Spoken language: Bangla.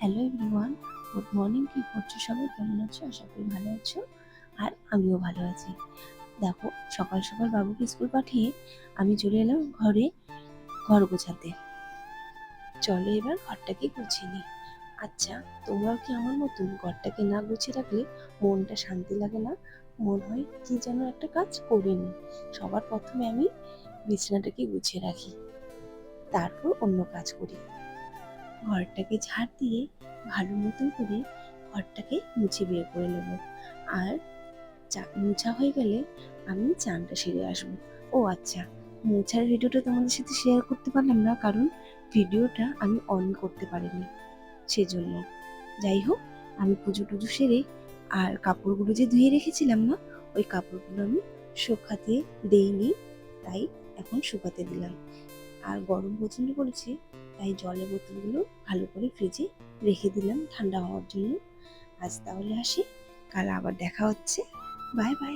Hello everyone, good morning. কি করছো সবাই? কেমন আছো? আশা করি ভালো আছো। আর আমিও ভালো আছি। দেখো, সকাল সকাল বাবুকে স্কুল পাঠিয়ে আমি চলে এলাম ঘর গোছাতে। চলো এবার ঘরটাকে গুছিয়ে নিই। আচ্ছা, তোমরাও কি আমার মতন ঘরটাকে না গুছিয়ে রাখলে মনটা শান্তি লাগে না? মনে হয় কি যেন একটা কাজ করিনি। সবার প্রথমে আমি বিছানাটাকে গুছিয়ে রাখি, তারপর অন্য কাজ করি। ঘরটাকে ঝাড় দিয়ে ভালো মতন করে ঘরটাকে মুছে বের করে নেব। আর মোছা হয়ে গেলে আমি চানটা সেরে আসবো। ও আচ্ছা, মোছার ভিডিওটা তোমাদের সাথে শেয়ার করতে পারলাম না, কারণ ভিডিওটা আমি অন করতে পারিনি, সেজন্য। যাই হোক, আমি পুজো টুজো সেরে আর কাপড়গুলো যে ধুয়ে রেখেছিলাম না, ওই কাপড়গুলো আমি শুকাতে দেইনি, তাই এখন শুকাতে দিলাম। আর গরম প্রচণ্ড পড়েছে, তাই জলের বোতলগুলো ভালো করে ফ্রিজে রেখে দিলাম ঠান্ডা হওয়ার জন্য। আজ তাহলে আসি, কাল আবার দেখা হচ্ছে। Bye bye.